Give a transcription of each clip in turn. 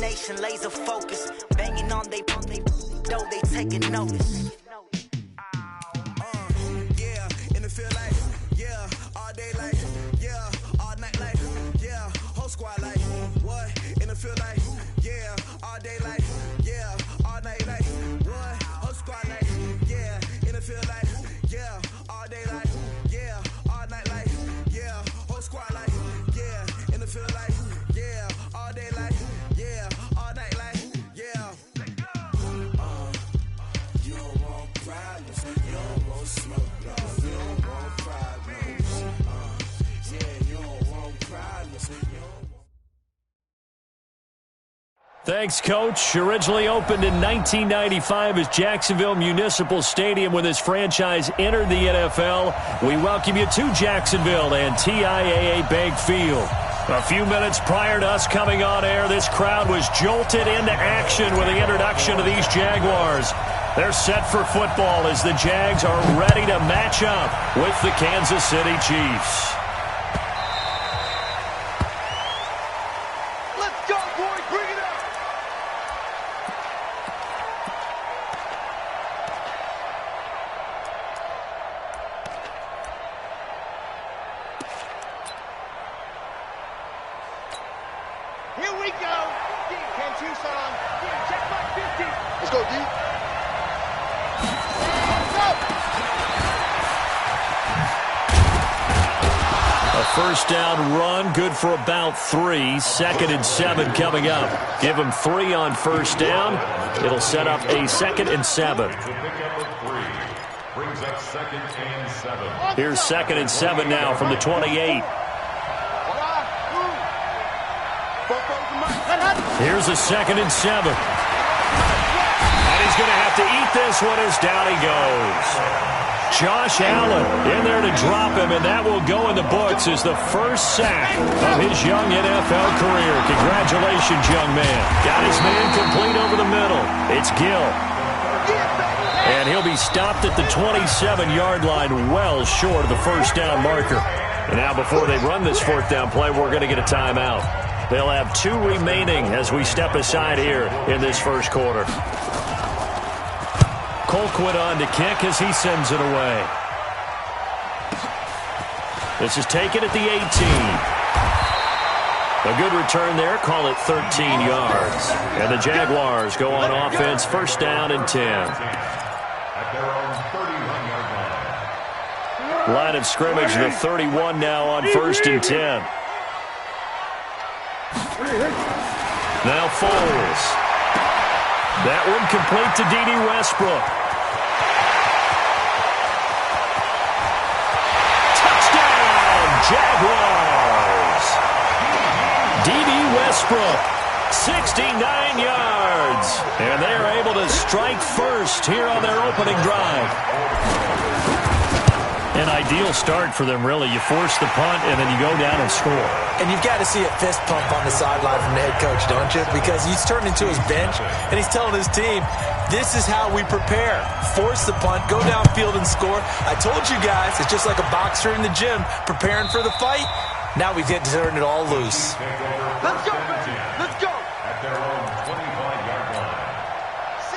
determination, laser focus. Banging on they though they taking notice. Yeah, in the field like, yeah, all day like, yeah, all night like, yeah, whole squad like, what? In the field like, yeah, all day like, yeah, all night like, what? Whole squad like, yeah, in the field like, yeah, all day like, yeah, all night like, yeah, whole squad like, yeah, in the field like, yeah, all day like, yeah, all night like, yeah. You don't want problems, you don't want smoke, no, you don't want problems. Yeah, you don't want problems, you don't want. Thanks, Coach. Originally opened in 1995 as Jacksonville Municipal Stadium when this franchise entered the NFL. We welcome you to Jacksonville and TIAA Bank Field. A few minutes prior to us coming on air, this crowd was jolted into action with the introduction of these Jaguars. They're set for football as the Jags are ready to match up with the Kansas City Chiefs. Let's go, boys. Bring it up. Here we go. Ken Tucson. Check my 50. Let's go, D. A first down run, good for about 3. 2nd and 7 coming up. Give them 3 on first down. It'll set up a 2nd and 7. Here's 2nd and 7 now from the 28. Here's a 2nd and 7. And he's going to have to eat this one as down he goes. Josh Allen in there to drop him, and that will go in the books as the first sack of his young NFL career. Congratulations, young man. Got his man complete over the middle. It's Gill. And he'll be stopped at the 27-yard line, well short of the first down marker. And now before they run this 4th down play, we're going to get a timeout. They'll have 2 remaining as we step aside here in this first quarter. Colquitt on to kick as he sends it away. This is taken at the 18. A good return there. Call it 13 yards. And the Jaguars go on offense. First down and 10. Line of scrimmage, the 31 now on 1st and 10. Now Foles. That one complete to D.D. Westbrook. Jaguars. D.D. Westbrook, 69 yards. And they are able to strike first here on their opening drive. An ideal start for them, really. You force the punt, and then you go down and score. And you've got to see a fist pump on the sideline from the head coach, don't you? Because he's turned into his bench, and he's telling his team, this is how we prepare. Force the punt, go downfield and score. I told you guys, it's just like a boxer in the gym preparing for the fight. Now we get to turn it all loose. Let's go, let's go.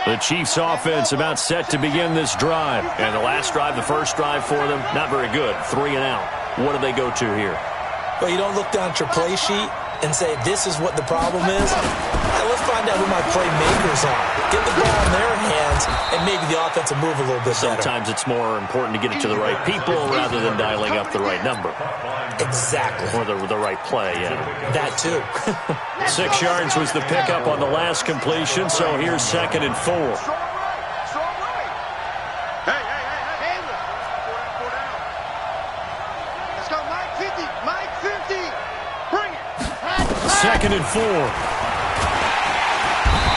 The Chiefs offense about set to begin this drive. And the last drive, the first drive for them, not very good. 3 and out. What do they go to here? Well, you don't look down at your play sheet and say, this is what the problem is. Now, let's find out who my playmakers are. Get the ball in their hands, and maybe the offense will move a little bit better. Sometimes it's more important to get it to the right people rather than dialing up the right number. Exactly. Or the right play, yeah. That too. 6 yards was the pickup on the last completion, so here's 2nd and 4. Hey. Let's go, Mike 50. Mike 50. Bring it. 2nd and 4.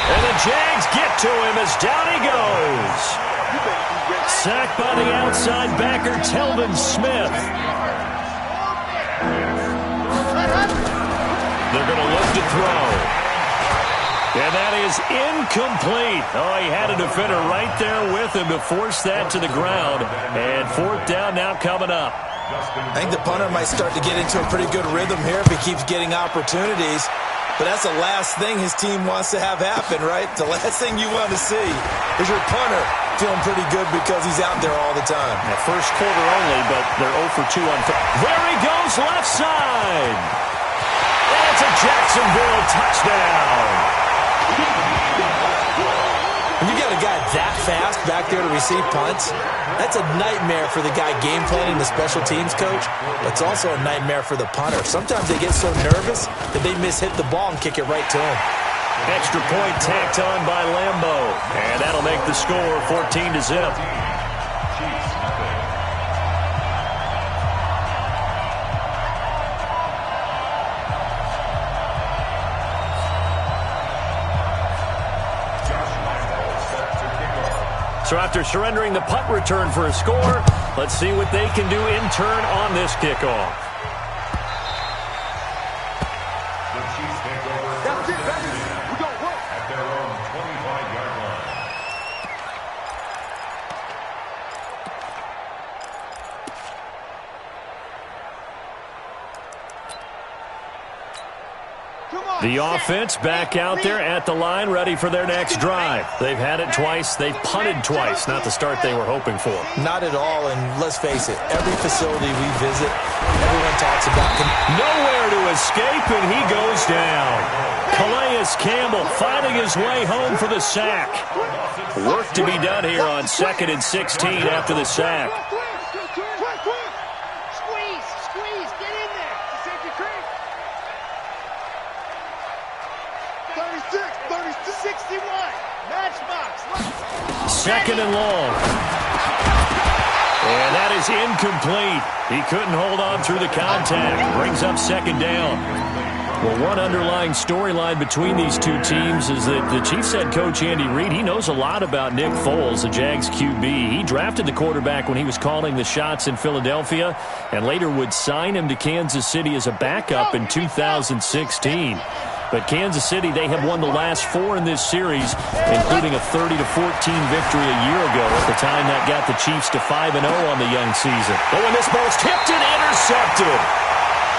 And the Jags get to him as down he goes. Sacked by the outside backer, Telvin Smith. They're going to look to throw. And that is incomplete. Oh, he had a defender right there with him to force that to the ground. And 4th down now coming up. I think the punter might start to get into a pretty good rhythm here if he keeps getting opportunities. But that's the last thing his team wants to have happen, right? The last thing you want to see is your punter feeling pretty good because he's out there all the time. Yeah, first quarter only, but they're 0 for 2 on. There he goes, left side. And it's a Jacksonville touchdown. When you got a guy that fast back there to receive punts, that's a nightmare for the guy game planning, the special teams coach. But it's also a nightmare for the punter. Sometimes they get so nervous that they hit the ball and kick it right to him. Extra point tacked on by Lambo. And that'll make the score 14-0. So after surrendering the punt return for a score, let's see what they can do in turn on this kickoff. That's it, baby. We don't work. At their own 25-yard line. The offense back out there at the line, ready for their next drive. They've had it twice. They've punted twice. Not the start they were hoping for. Not at all, and let's face it, every facility we visit, everyone talks about nowhere to escape, and he goes down. Calais Campbell finding his way home for the sack. Work to be done here on 2nd and 16 after the sack. Squeeze, get in there. Safety creep. 36, 61. Matchbox. 2nd and long. And that is incomplete. He couldn't hold on through the contact. Brings up 2nd down. Well, one underlying storyline between these two teams is that the Chiefs head coach Andy Reid, he knows a lot about Nick Foles, the Jags QB. He drafted the quarterback when he was calling the shots in Philadelphia and later would sign him to Kansas City as a backup in 2016. But Kansas City, they have won the last 4 in this series, including a 30-14 victory a year ago at the time that got the Chiefs to 5-0 on the young season. But when this ball's tipped and intercepted,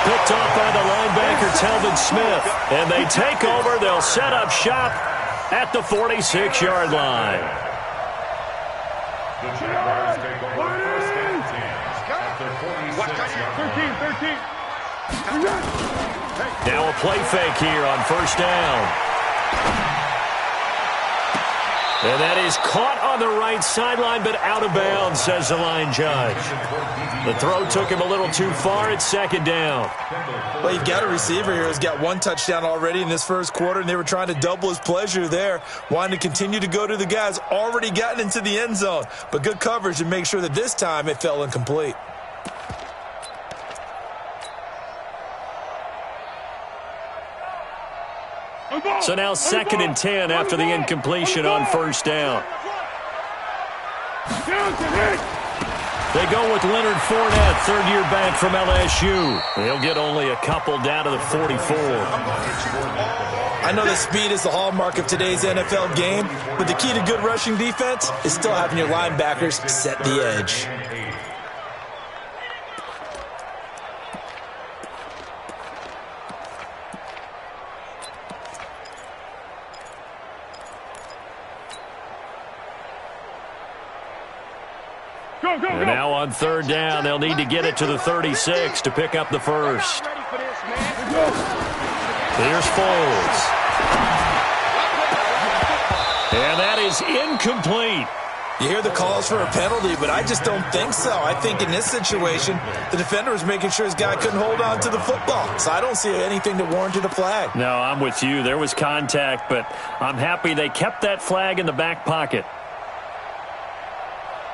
picked off by the linebacker Telvin Smith, and they take over. They'll set up shop at the 46-yard line. The Jaguars take over 1st and 10 at their 46-yard line. Now a play fake here on 1st down. And that is caught on the right sideline, but out of bounds, says the line judge. The throw took him a little too far. It's 2nd down. Well, you've got a receiver here who's got 1 touchdown already in this first quarter, and they were trying to double his pleasure there, wanting to continue to go to the guys already gotten into the end zone. But good coverage to make sure that this time it fell incomplete. So now 2nd and 10 after the incompletion on 1st down. They go with Leonard Fournette, 3rd-year back from LSU. He'll get only a couple down to the 44. I know that speed is the hallmark of today's NFL game, but the key to good rushing defense is still having your linebackers set the edge. And now on 3rd down, they'll need to get it to the 36 to pick up the first. Here's Foles. And that is incomplete. You hear the calls for a penalty, but I just don't think so. I think in this situation, the defender was making sure his guy couldn't hold on to the football. So I don't see anything that warranted a flag. No, I'm with you. There was contact, but I'm happy they kept that flag in the back pocket.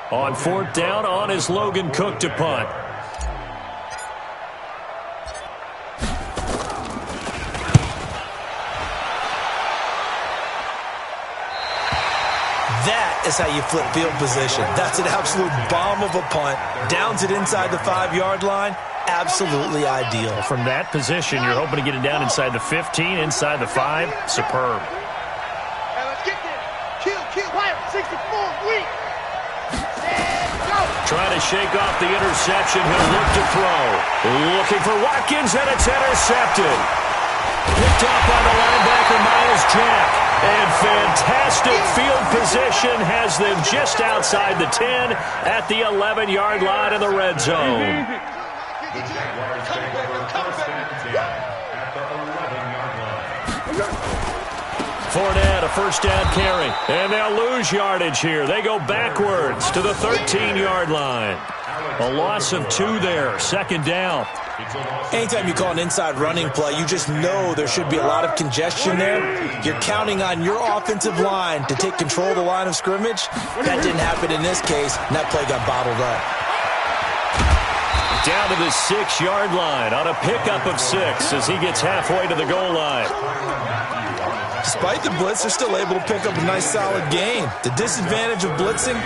On 4th down, on is Logan Cook to punt. That is how you flip field position. That's an absolute bomb of a punt. Downs it inside the 5-yard line. Absolutely ideal. From that position, you're hoping to get it down inside the 15, inside the 5. Superb. Hey, let's get there. Kill, Wyatt, 64, weak. Trying to shake off the interception. He'll look to throw. Looking for Watkins, and it's intercepted. Picked up by the linebacker, Miles Jack. And fantastic field position has them just outside the 10 at the 11-yard line in the red zone. The Jaguars take over first and 10 at the 11-yard line. Fournette, a first down carry. And they'll lose yardage here. They go backwards to the 13-yard line. A loss of 2 there. Second down. Anytime you call an inside running play, you just know there should be a lot of congestion there. You're counting on your offensive line to take control of the line of scrimmage. That didn't happen in this case, and that play got bottled up. Down to the 6-yard line on a pickup of 6 as he gets halfway to the goal line. Despite the blitz, they're still able to pick up a nice, solid gain. The disadvantage of blitzing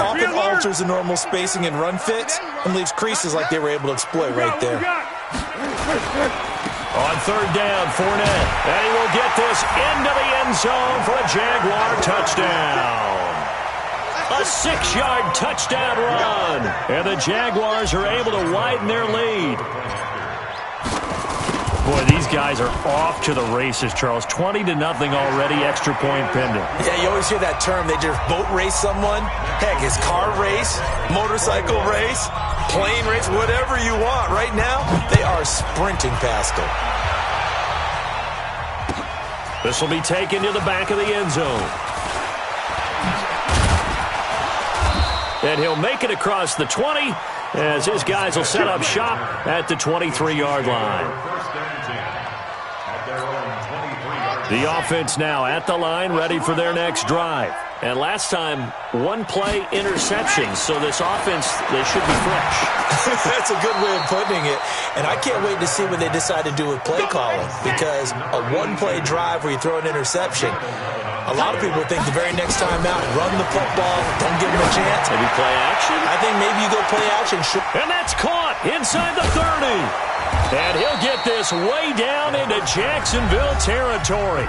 often alters the normal spacing and run fits and leaves creases like they were able to exploit right there. On third down, Fournette. And he will get this into the end zone for a Jaguar touchdown. A 6-yard touchdown run. And the Jaguars are able to widen their lead. Boy, these guys are off to the races, Charles. 20-0 already, extra point pending. Yeah, you always hear that term. They just boat race someone. Heck, it's car race, motorcycle race, plane race, whatever you want. Right now, they are sprinting past them. This will be taken to the back of the end zone. And he'll make it across the 20 as his guys will set up shop at the 23-yard line. The offense now at the line, ready for their next drive. And last time, one-play interception, so this offense, they should be fresh. That's a good way of putting it. And I can't wait to see what they decide to do with play calling, because a one-play drive where you throw an interception, a lot of people think the very next time out, run the football, don't give them a chance. Maybe play action? I think maybe you go play action. And that's caught inside the 30. And he'll get this way down into Jacksonville territory.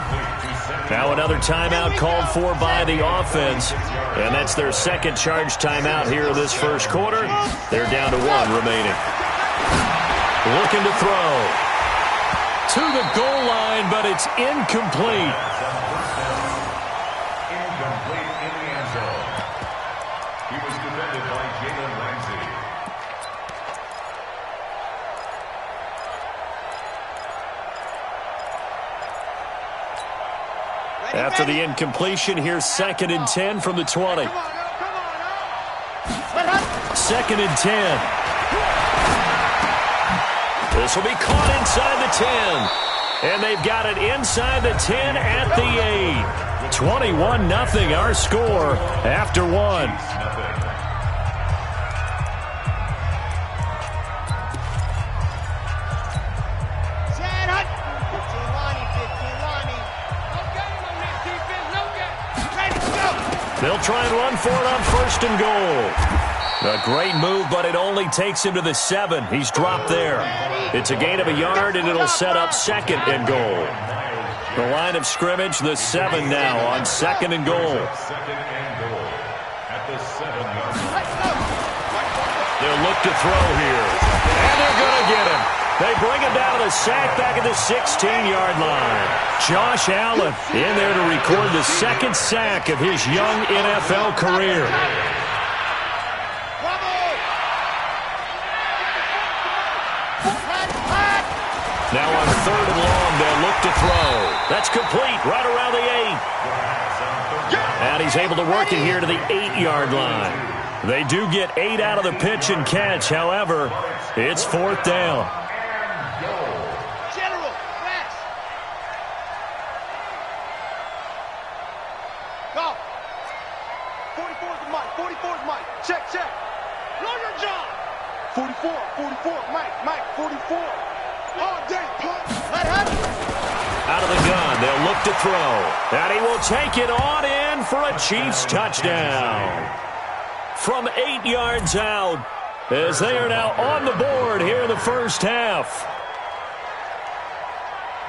Now another timeout called for by the offense. And that's their second charge timeout here this first quarter. They're down to 1 remaining. Looking to throw. To the goal line, but it's incomplete. Incomplete in the end zone. He was defended by Jalen Ramsey. After the incompletion, here's 2nd and 10 from the 20. 2nd and 10. This will be caught inside the 10. And they've got it inside the 10 at the 8. 21-0 our score after 1. They'll try and run for it on 1st and goal. A great move, but it only takes him to the 7. He's dropped there. It's a gain of a yard, and it'll set up 2nd and goal. The line of scrimmage, the 7 now on 2nd and goal. They'll look to throw here. And they're going to get him. They bring him down to the sack back at the 16-yard line. Josh Allen in there to record the 2nd sack of his young NFL career. Now on 3rd and long, they'll look to throw. That's complete right around the 8. And he's able to work it here to the 8-yard line. They do get 8 out of the pitch and catch. However, it's 4th down. General, press. Go. 44's Mike. 44's Mike. Check. Know your job. 44. Mike. 44. All day, punt. Let happen. Out of the gun, they'll look to throw. And he will take it on in for a Chiefs touchdown. From 8 yards out, as they are now on the board here in the first half.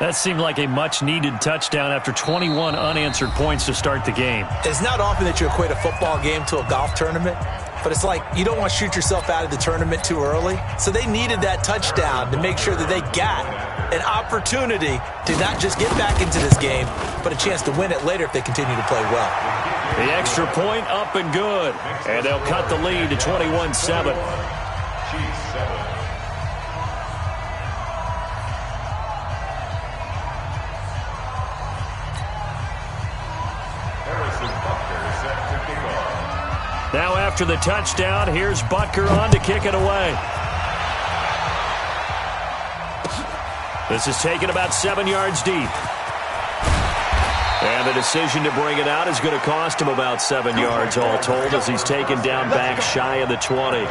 That seemed like a much-needed touchdown after 21 unanswered points to start the game. It's not often that you equate a football game to a golf tournament, but it's like you don't want to shoot yourself out of the tournament too early. So they needed that touchdown to make sure that they got an opportunity to not just get back into this game, but a chance to win it later if they continue to play well. The extra point up and good. And they'll cut the lead to 21-7. Now after the touchdown, here's Butker on to kick it away. This is taken about 7 yards deep. And the decision to bring it out is going to cost him about 7 yards all told as he's taken down back shy of the 20.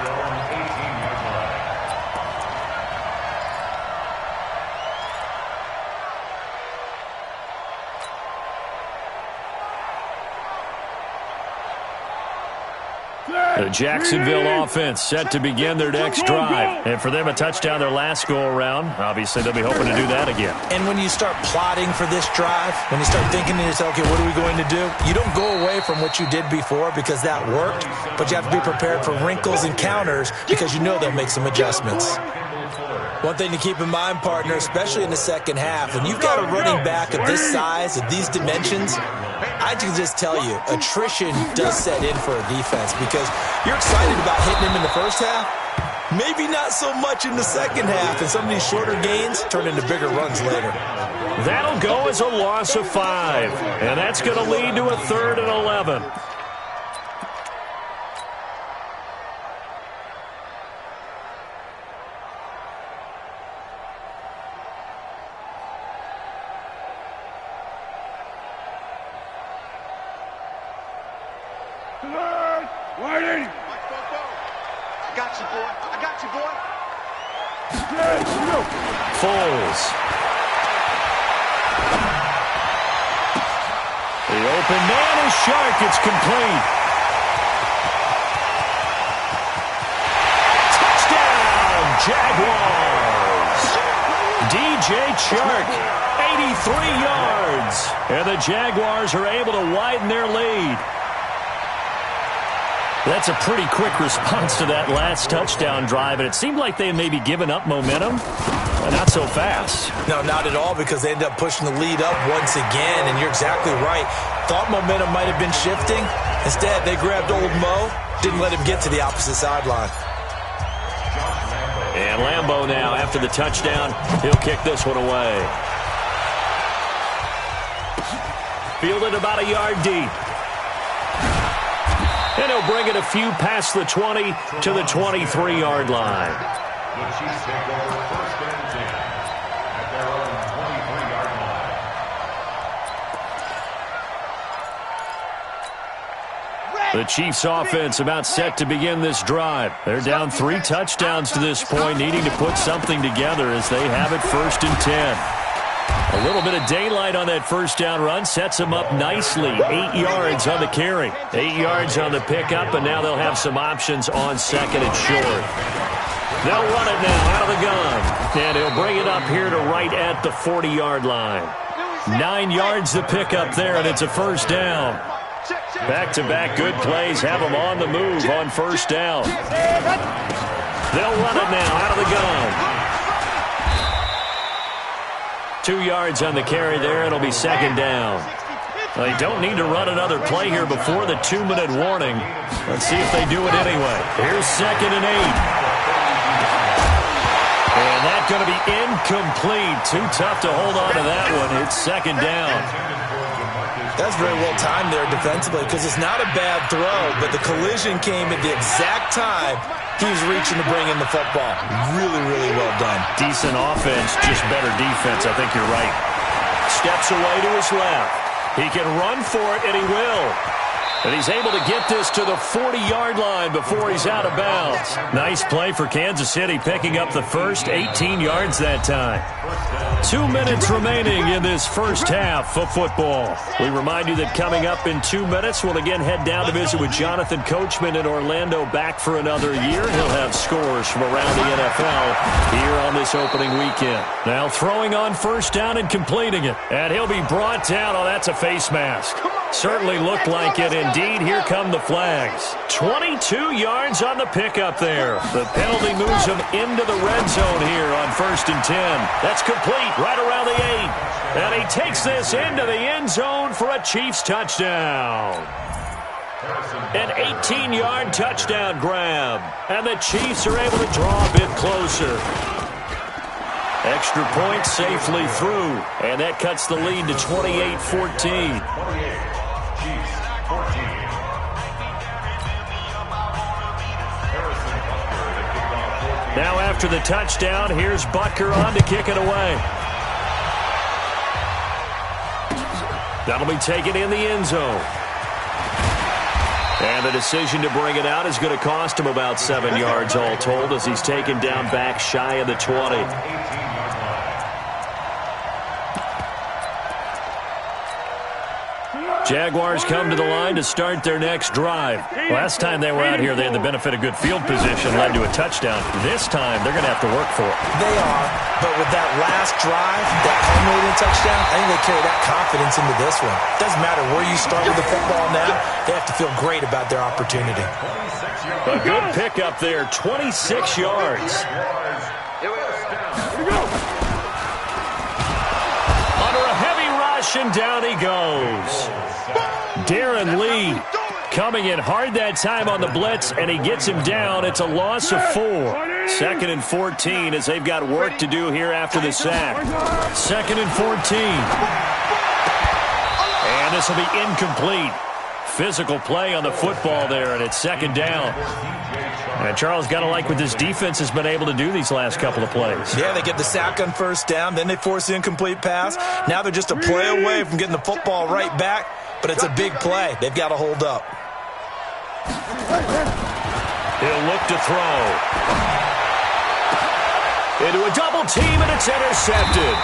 The Jacksonville offense set to begin their next drive. And for them, a touchdown their last go-around. Obviously, they'll be hoping to do that again. And when you start plotting for this drive, when you start thinking to yourself, okay, what are we going to do? You don't go away from what you did before because that worked, but you have to be prepared for wrinkles and counters because you know they'll make some adjustments. One thing to keep in mind, partner, especially in the second half, when you've got a running back of this size, of these dimensions, I can just tell you, attrition does set in for a defense because you're excited about hitting him in the first half, maybe not so much in the second half, and some of these shorter gains turn into bigger runs later. That'll go as a loss of 5, and that's going to lead to a 3rd and 11. Foles. The open man is Shark. It's complete. Touchdown, Jaguars. DJ Chark, 83 yards. And the Jaguars are able to widen their lead. That's a pretty quick response to that last touchdown drive, and it seemed like they had maybe given up momentum, but not so fast. No, not at all, because they ended up pushing the lead up once again, and you're exactly right. Thought momentum might have been shifting. Instead, they grabbed old Mo, didn't let him get to the opposite sideline. And Lambeau now, after the touchdown, he'll kick this one away. Fielded about a yard deep. And he'll bring it a few past the 20 to the 23-yard line. The Chiefs take over 1st and 10 at their own 23-yard line. The Chiefs offense about set to begin this drive. They're down 3 touchdowns to this point, needing to put something together as they have it 1st and 10. A little bit of daylight on that first down run sets them up nicely. 8 yards on the carry, 8 yards on the pickup, and now they'll have some options on 2nd and short. They'll run it now out of the gun, and he'll bring it up here to right at the 40-yard line. 9 yards to pick up there, and it's a 1st down. Back-to-back good plays have them on the move on 1st down. They'll run it now out of the gun. 2 yards on the carry there. It'll be 2nd down. They don't need to run another play here before the 2-minute warning. Let's see if they do it anyway. Here's 2nd and 8. And that's going to be incomplete. Too tough to hold on to that one. It's 2nd down. That's very well timed there defensively because it's not a bad throw, but the collision came at the exact time he was reaching to bring in the football. Really, really well done. Decent offense, just better defense. I think you're right. Steps away to his left. He can run for it, and he will. And he's able to get this to the 40-yard line before he's out of bounds. Nice play for Kansas City, picking up the first 18 yards that time. 2 minutes remaining in this first half of football. We remind you that coming up in 2 minutes, we'll again head down to visit with Jonathan Coachman in Orlando, back for another year. He'll have scores from around the NFL here on this opening weekend. Now throwing on 1st down and completing it. And he'll be brought down. Oh, that's a face mask. Certainly looked like it indeed, here come the flags. 22 yards on the pickup there. The penalty moves him into the red zone here on 1st and 10. That's complete right around the 8. And he takes this into the end zone for a Chiefs touchdown. An 18-yard touchdown grab. And the Chiefs are able to draw a bit closer. Extra point safely through, and that cuts the lead to 28-14. Now after the touchdown, here's Butker on to kick it away. That'll be taken in the end zone. And the decision to bring it out is going to cost him about 7 yards all told as he's taken down back shy of the 20. Jaguars come to the line to start their next drive. Last time they were out here, they had the benefit of good field position, led to a touchdown. This time, they're going to have to work for it. They are, but with that last drive, that culminating touchdown, I think they carry that confidence into this one. Doesn't matter where you start with the football now, they have to feel great about their opportunity. A good pickup there, 26 yards. Under a heavy rush, and down he goes. Darren Lee coming in hard that time on the blitz, and he gets him down. It's a loss of 4. 2nd and 14 as they've got work to do here after the sack. 2nd and 14. And this will be incomplete. Physical play on the football there, and it's 2nd down. And Charles, got to like what this defense has been able to do these last couple of plays. Yeah, they get the sack on 1st down, then they force the incomplete pass. Now they're just a play away from getting the football right back, but it's a big play. They've got to hold up. He'll look to throw. Into a double team, and it's intercepted.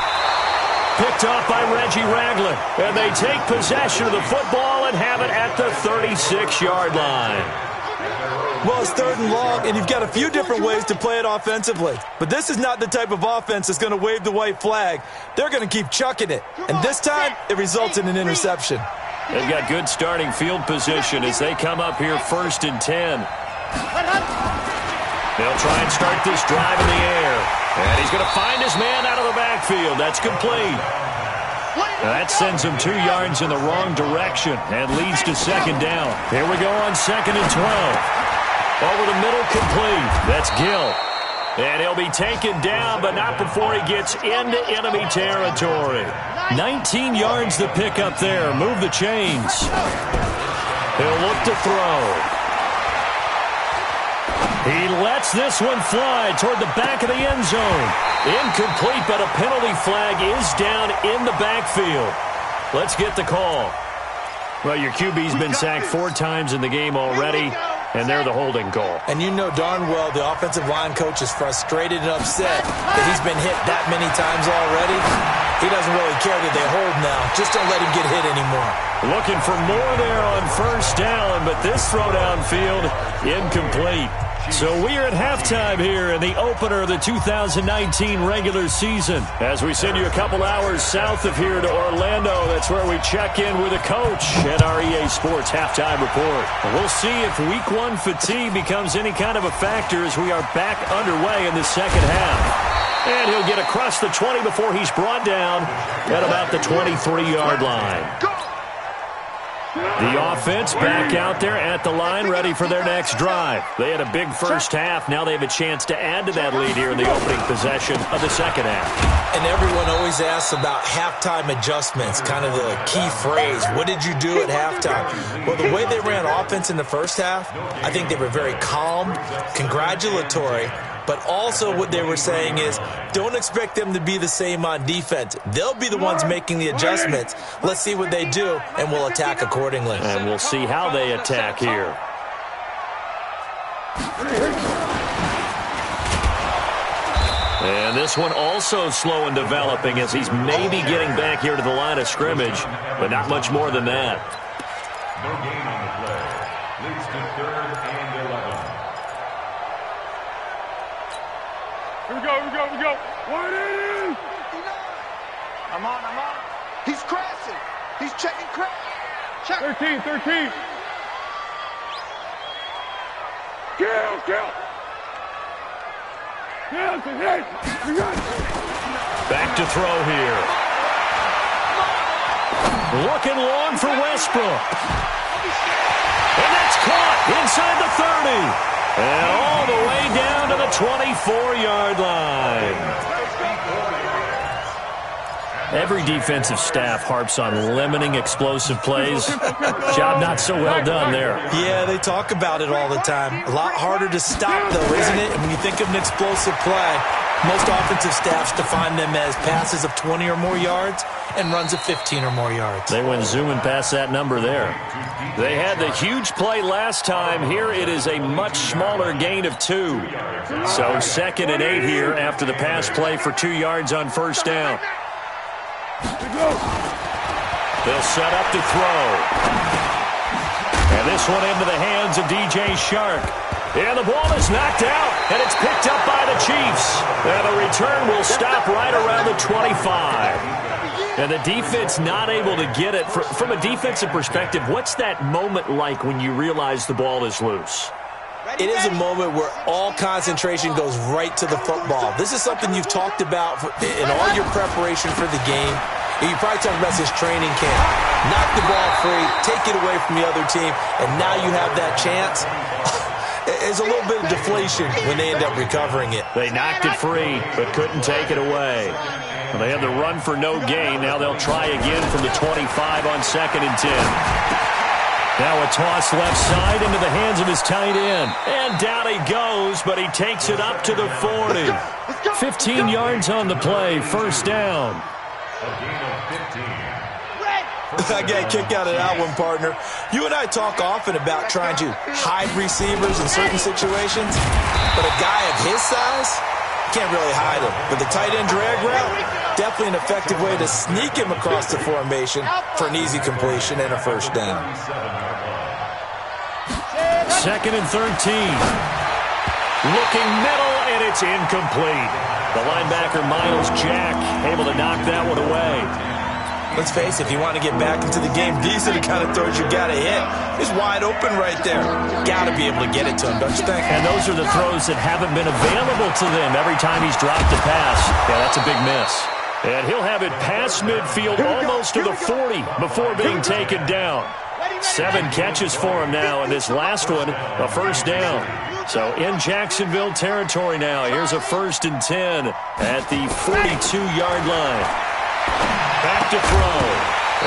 Picked off by Reggie Ragland. And they take possession of the football and have it at the 36-yard line. Well, it's 3rd and long, and you've got a few different ways to play it offensively. But this is not the type of offense that's going to wave the white flag. They're going to keep chucking it. And this time, it results in an interception. They've got good starting field position as they come up here 1st and 10. They'll try and start this drive in the air. And he's going to find his man out of the backfield. That's complete. That sends him 2 yards in the wrong direction and leads to 2nd down. Here we go on 2nd and 12. Over the middle, complete. That's Gill. And he'll be taken down, but not before he gets into enemy territory. 19 yards to pick up there. Move the chains. He'll look to throw. He lets this one fly toward the back of the end zone. Incomplete, but a penalty flag is down in the backfield. Let's get the call. Well, your QB's been sacked 4 times in the game already, and they're the holding call. And you know darn well the offensive line coach is frustrated and upset that he's been hit that many times already. He doesn't really care that they hold now. Just don't let him get hit anymore. Looking for more there on 1st down, but this throw downfield, incomplete. So we are at halftime here in the opener of the 2019 regular season. As we send you a couple hours south of here to Orlando, that's where we check in with a coach at our EA Sports Halftime Report. We'll see if Week 1 fatigue becomes any kind of a factor as we are back underway in the 2nd half. And he'll get across the 20 before he's brought down at about the 23-yard line. The offense back out there at the line, ready for their next drive. They had a big first half. Now they have a chance to add to that lead here in the opening possession of the 2nd half. And everyone always asks about halftime adjustments, kind of the key phrase. What did you do at halftime? Well, the way they ran offense in the first half, I think they were very calm, congratulatory, but also what they were saying is don't expect them to be the same on defense. They'll be the ones making the adjustments. Let's see what they do, and we'll attack accordingly. And we'll see how they attack here. And this one also slow in developing as he's maybe getting back here to the line of scrimmage, but not much more than that. No gain on the play. Leads to 3rd and 11. Here we go. Wide in. I'm on. He's crashing. He's checking crash. Check. 13. Back to throw here. Looking long for Westbrook. And that's caught inside the 30. And all the way down to the 24-yard line. Every defensive staff harps on limiting explosive plays. Job not so well done there. Yeah, they talk about it all the time. A lot harder to stop, though, isn't it? And when you think of an explosive play, most offensive staffs define them as passes of 20 or more yards and runs of 15 or more yards. They went zooming past that number there. They had the huge play last time. Here it is a much smaller gain of 2. So 2nd and 8 here after the pass play for 2 yards on first down. They'll set up to throw. And this one into the hands of DJ Shark. And the ball is knocked out, and it's picked up by the Chiefs. And the return will stop right around the 25. And the defense not able to get it. From a defensive perspective, what's that moment like when you realize the ball is loose? It is a moment where all concentration goes right to the football. This is something you've talked about in all your preparation for the game. And you probably talked about this training camp. Knock the ball free, take it away from the other team, and now you have that chance. There's a little bit of deflation when they end up recovering it. They knocked it free, but couldn't take it away. Well, they had the run for no gain. Now they'll try again from the 25 on 2nd and 10. Now a toss left side into the hands of his tight end. And down he goes, but he takes it up to the 40. 15 yards on the play, first down. I got a kick out of that one, partner. You and I talk often about trying to hide receivers in certain situations, but a guy of his size can't really hide him. But the tight end drag route, definitely an effective way to sneak him across the formation for an easy completion and a first down. 2nd and 13. Looking middle, and it's incomplete. The linebacker, Miles Jack, able to knock that one away. Let's face it, if you want to get back into the game, these are the kind of throws you got to hit. He's wide open right there. Got to be able to get it to him, don't you think? And those are the throws that haven't been available to them every time he's dropped a pass. Yeah, that's a big miss. And he'll have it past midfield almost to the 40 before being taken down. 7 catches for him now, and this last one, a first down. So in Jacksonville territory now, here's a 1st and 10 at the 42-yard line. Back to throw.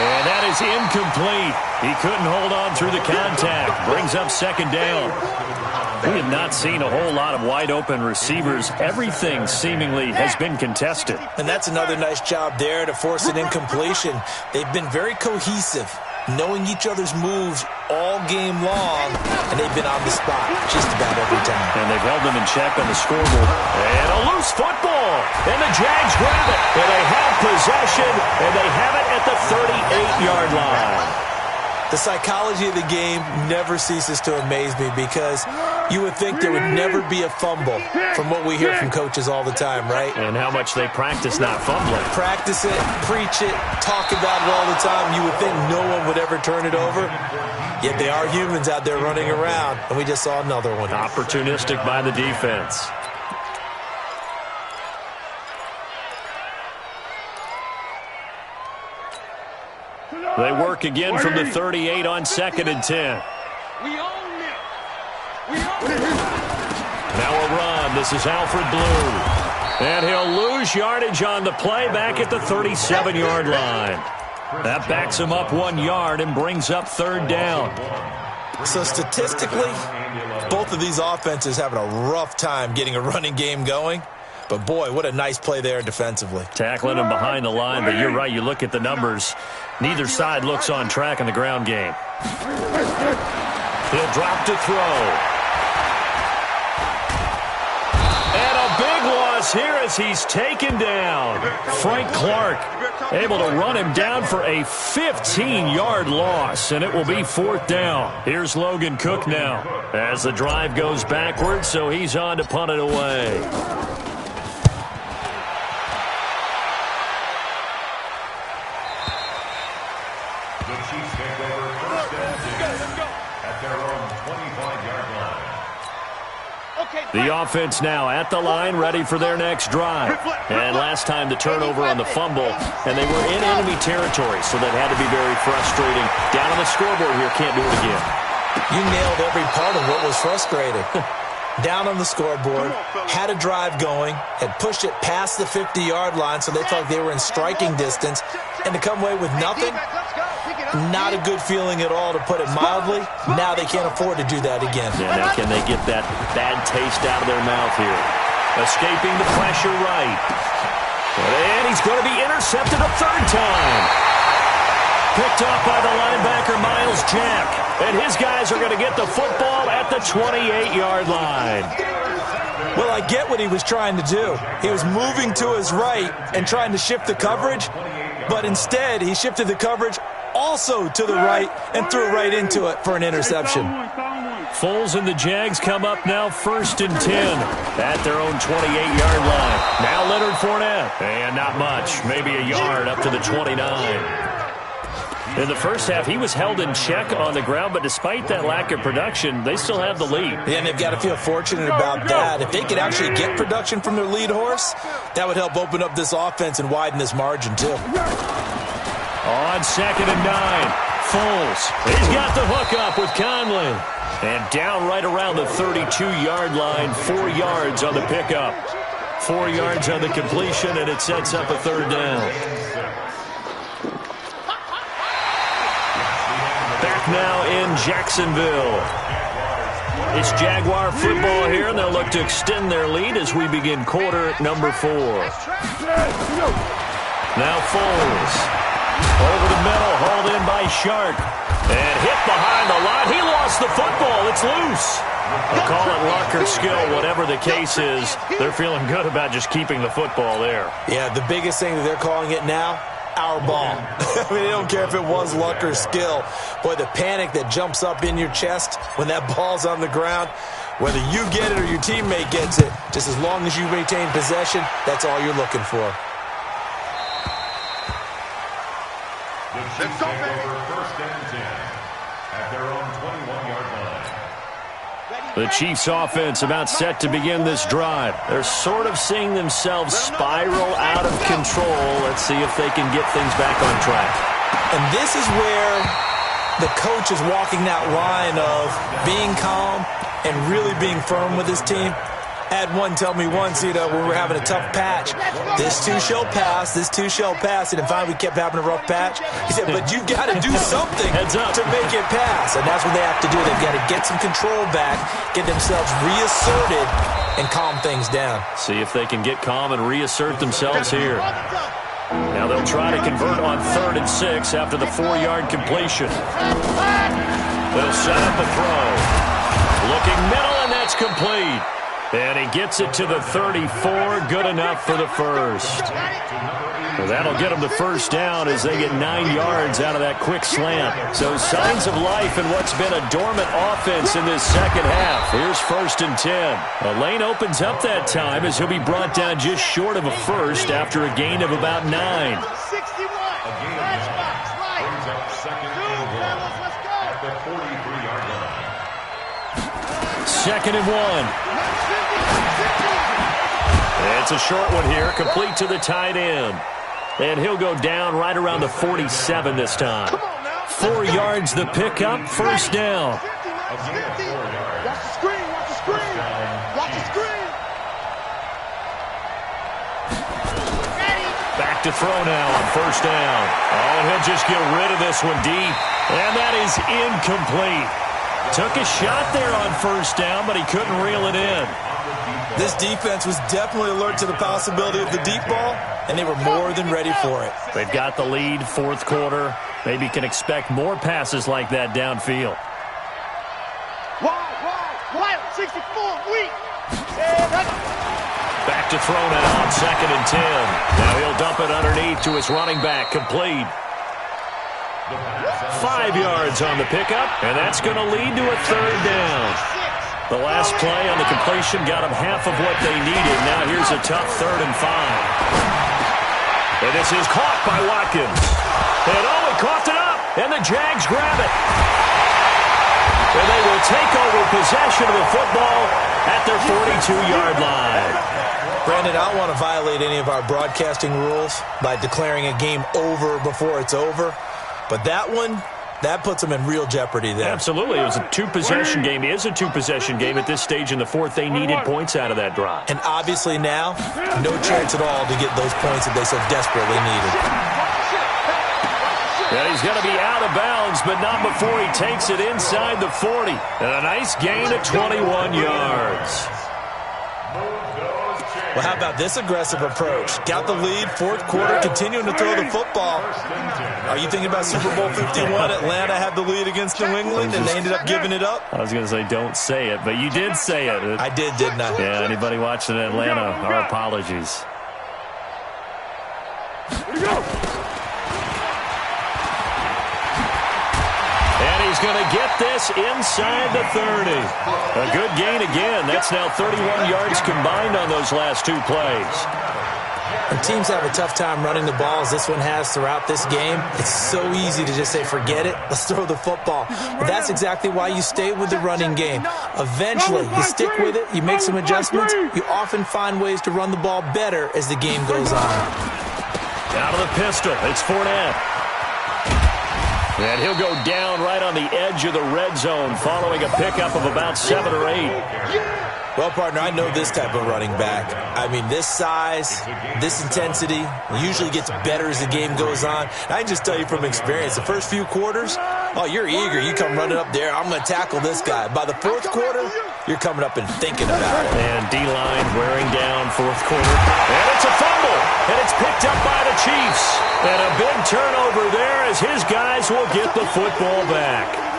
And that is incomplete. He couldn't hold on through the contact. Brings up 2nd down. We have not seen a whole lot of wide-open receivers. Everything seemingly has been contested. And that's another nice job there to force an incompletion. They've been very cohesive, knowing each other's moves all game long, and they've been on the spot just about every time. And they've held them in check on the scoreboard. And a loose football. And the Jags grab it. And they have possession, and they have it at the 38-yard line. The psychology of the game never ceases to amaze me because you would think there would never be a fumble from what we hear from coaches all the time, right? And how much they practice not fumbling. Practice it, preach it, talk about it all the time. You would think no one would ever turn it over. Yet they are humans out there running around, and we just saw another one. Opportunistic by the defense. They work again from the 38 on 2nd and 10. Now a run. This is Alfred Blue. And he'll lose yardage on the play back at the 37-yard line. That backs him up 1 yard and brings up 3rd down. So statistically, both of these offenses having a rough time getting a running game going. But, boy, what a nice play there defensively. Tackling him behind the line, but you're right. You look at the numbers. Neither side looks on track in the ground game. He'll drop to throw. And a big loss here as he's taken down. Frank Clark able to run him down for a 15-yard loss, and it will be 4th down. Here's Logan Cook now as the drive goes backwards, so he's on to punt it away. The offense now at the line, ready for their next drive. And last time the turnover on the fumble, and they were in enemy territory, so that had to be very frustrating. Down on the scoreboard here, can't do it again. You nailed every part of what was frustrating. Down on the scoreboard, had a drive going, had pushed it past the 50-yard line, so they felt like they were in striking distance, and to come away with nothing, not a good feeling at all, to put it mildly. Now they can't afford to do that again. Yeah, now can they get that bad taste out of their mouth here? Escaping the pressure right. And he's going to be intercepted a third time. Picked off by the linebacker, Miles Jack. And his guys are going to get the football at the 28-yard line. Well, I get what he was trying to do. He was moving to his right and trying to shift the coverage, but instead he shifted the coverage also to the right and threw right into it for an interception. Foles and the Jags come up now 1st and 10 at their own 28-yard line. Now Leonard Fournette. And not much, maybe a yard up to the 29. In the first half, he was held in check on the ground, but despite that lack of production, they still have the lead. Yeah, and they've got to feel fortunate about that. If they could actually get production from their lead horse, that would help open up this offense and widen this margin, too. On 2nd and 9, Foles. He's got the hook up with Conley. And down right around the 32-yard line, 4 yards on the pickup. 4 yards on the completion, and it sets up a third down. Back now in Jacksonville. It's Jaguar football here, and they'll look to extend their lead as we begin quarter number 4. Now Foles. Over the middle, hauled in by Shark. And hit behind the line. He lost the football. It's loose. They'll call it luck or skill, whatever the case is. They're feeling good about just keeping the football there. Yeah, the biggest thing that they're calling it now, our ball. I mean, they don't care if it was luck or skill. Boy, the panic that jumps up in your chest when that ball's on the ground, whether you get it or your teammate gets it, just as long as you retain possession, that's all you're looking for. Let's go, baby. 1st and 10 at their own 21-yard line. The Chiefs offense about set to begin this drive. They're sort of seeing themselves spiral out of control. Let's see if they can get things back on track. And this is where the coach is walking that line of being calm and really being firm with his team. I had one tell me once, when we were having a tough patch, this too shall pass, this too shall pass. And finally we kept having a rough patch. He said, but you've got to do something to make it pass. And that's what they have to do. They've got to get some control back, get themselves reasserted, and calm things down. See if they can get calm and reassert themselves here. Now they'll try to convert on 3rd and 6 after the 4-yard completion. They'll set up a throw. Looking middle, and that's complete. And he gets it to the 34, good enough for the first. Well, that'll get them the first down as they get 9 yards out of that quick slant. So signs of life in what's been a dormant offense in this second half. Here's 1st and 10. A lane opens up that time as he'll be brought down just short of a first after a gain of about 9. 61. Brings up 2nd and 1 at the 43-yard line. 2nd and 1. It's a short one here, complete to the tight end. And he'll go down right around the 47 this time. 4 yards the pickup, 1st down. Watch the screen, watch the screen. Watch the screen. Back to throw now on 1st down. Oh, and he'll just get rid of this one deep. And that is incomplete. Took a shot there on 1st down, but he couldn't reel it in. This defense was definitely alert to the possibility of the deep ball, and they were more than ready for it. They've got the lead, 4th quarter. Maybe can expect more passes like that downfield. Wide, 64, weak. Back to throw now on 2nd and 10. Now he'll dump it underneath to his running back, complete. 5 yards on the pickup, and that's going to lead to a 3rd down. The last play on the completion got them half of what they needed. Now here's a tough 3rd and 5. And this is caught by Watkins. And he coughed it up, and the Jags grab it. And they will take over possession of the football at their 42-yard line. Brandon, I don't want to violate any of our broadcasting rules by declaring a game over before it's over, but that one, that puts them in real jeopardy there. Absolutely. It was a two-possession game. It is a two-possession game at this stage in the fourth. They needed points out of that drive. And obviously now, no chance at all to get those points that they so desperately needed. And he's going to be out of bounds, but not before he takes it inside the 40. And a nice gain of 21 yards. Well, how about this aggressive approach? Got the lead, fourth quarter, continuing to throw the football. Are you thinking about Super Bowl 51? Atlanta had the lead against New England, and they ended up giving it up? I was going to say don't say it, but you did say it. I did, didn't I? Yeah, anybody watching Atlanta, our apologies. Here we go. And he's going to get this inside the 30. A good gain again. That's now 31 yards combined on those last two plays. And teams have a tough time running the ball as this one has throughout this game. It's so easy to just say, forget it, let's throw the football. But that's exactly why you stay with the running game. Eventually, you stick with it, you make some adjustments, you often find ways to run the ball better as the game goes on. Out of the pistol, it's Fournette. And he'll go down right on the edge of the red zone following a pickup of about 7 or 8. Well, partner, I know this type of running back. I mean, this size, this intensity usually gets better as the game goes on. I can just tell you from experience, the first few quarters, oh, you're eager. You come running up there, I'm going to tackle this guy. By the fourth quarter, you're coming up and thinking about it. And D-line wearing down fourth quarter. And it's a fumble. And it's picked up by the Chiefs. And a big turnover there as his guys will get the football back.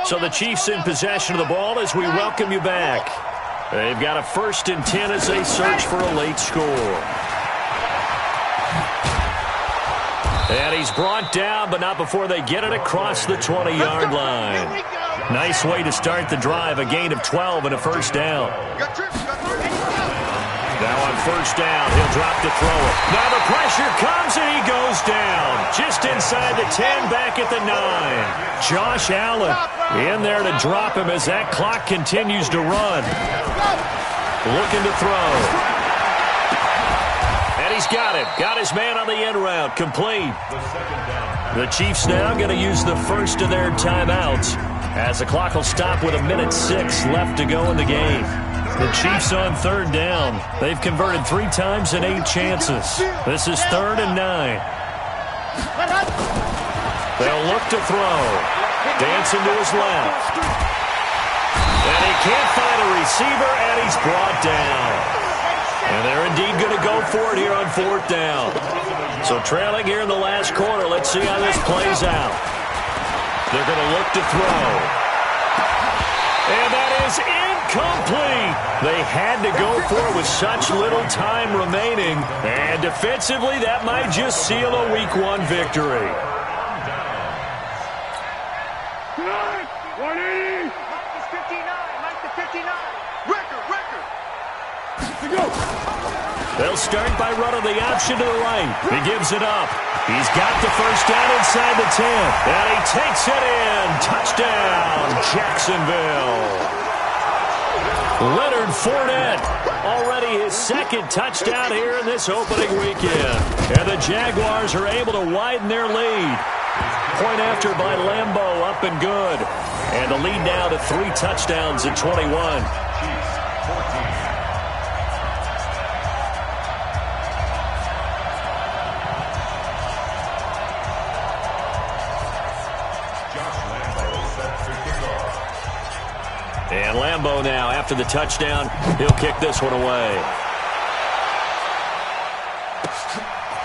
So the Chiefs in possession of the ball as we welcome you back. They've got a 1st and 10 as they search for a late score. And he's brought down, but not before they get it across the 20-yard line. Nice way to start the drive, a gain of 12 and a first down. Now on first down, he'll drop to throw it. Now the pressure comes and he goes down. Just inside the 10, back at the 9. Josh Allen in there to drop him as that clock continues to run. Looking to throw. And he's got it. Got his man on the end route. Complete. The Chiefs now going to use the first of their timeouts as the clock will stop with 1:06 left to go in the game. The Chiefs on third down. They've converted 3 times in 8 chances. This is 3rd and 9. They'll look to throw. Dancing to his left. And he can't find a receiver, and he's brought down. And they're indeed going to go for it here on 4th down. So trailing here in the last quarter. Let's see how this plays out. They're going to look to throw. And that is incomplete. They had to go for it with such little time remaining. And defensively, that might just seal a Week 1 victory. 180. Mike is 59. Mike the 59. Record. They'll start by running the option to the right. He gives it up. He's got the first down inside the 10. And he takes it in. Touchdown, Jacksonville. Leonard Fournette, already his 2nd touchdown here in this opening weekend. And the Jaguars are able to widen their lead. Point after by Lambeau, up and good. And the lead now to 3 touchdowns at 21. And Lambeau now, after the touchdown, he'll kick this one away.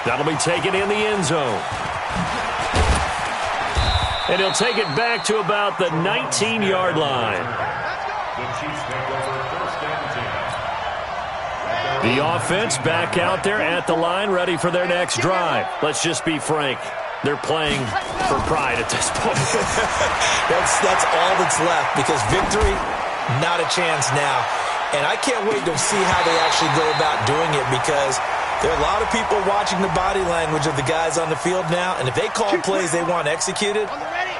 That'll be taken in the end zone. And he'll take it back to about the 19-yard line. The offense back out there at the line, ready for their next drive. Let's just be frank. They're playing for pride at this point. That's all that's left, because victory, not a chance now. And I can't wait to see how they actually go about doing it, because There are a lot of people watching the body language of the guys on the field now, and if they call plays they want executed,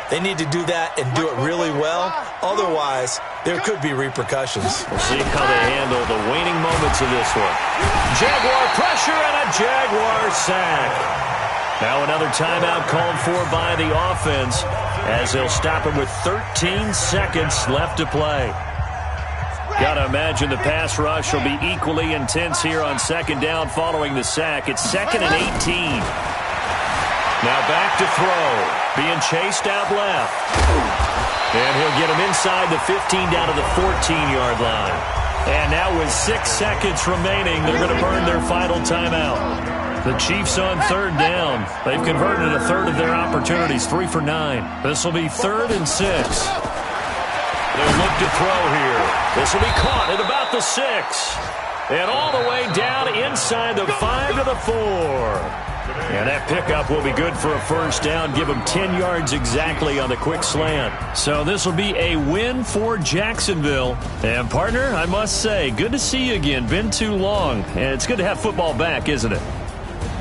they need to do that and do it really well. Otherwise, there could be repercussions. We'll see how they handle the waning moments of this one. Jaguar pressure and a Jaguar sack. Now another timeout called for by the offense as they'll stop it with 13 seconds left to play. Got to imagine the pass rush will be equally intense here on second down following the sack. It's 2nd and 18. Now back to throw. Being chased out left. And he'll get him inside the 15 down to the 14-yard line. And now with 6 seconds remaining, they're going to burn their final timeout. The Chiefs on third down. They've converted a third of their opportunities, 3 for 9. This will be 3rd and 6. They'll look to throw here. This will be caught at about the 6. And all the way down inside the 5 to the 4. And that pickup will be good for a first down. Give them 10 yards exactly on the quick slant. So this will be a win for Jacksonville. And, partner, I must say, good to see you again. Been too long. And it's good to have football back, isn't it?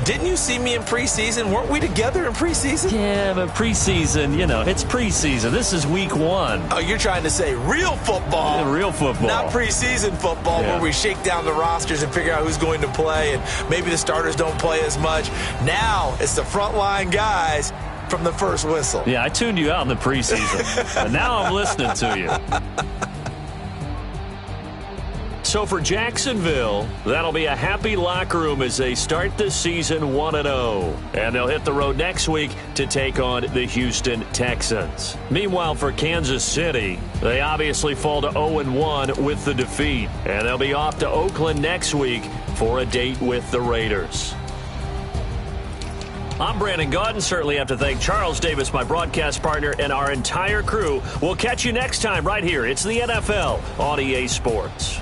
Didn't you see me in preseason? Weren't we together in preseason? Yeah, but preseason, you know, it's preseason. This is week 1. Oh, you're trying to say real football. Yeah, real football. Not preseason football where we shake down the rosters and figure out who's going to play, and maybe the starters don't play as much. Now it's the frontline guys from the first whistle. Yeah, I tuned you out in the preseason. And now I'm listening to you. So for Jacksonville, that'll be a happy locker room as they start the season 1-0. And they'll hit the road next week to take on the Houston Texans. Meanwhile, for Kansas City, they obviously fall to 0-1 with the defeat. And they'll be off to Oakland next week for a date with the Raiders. I'm Brandon Gaudin. Certainly have to thank Charles Davis, my broadcast partner, and our entire crew. We'll catch you next time right here. It's the NFL on EA Sports.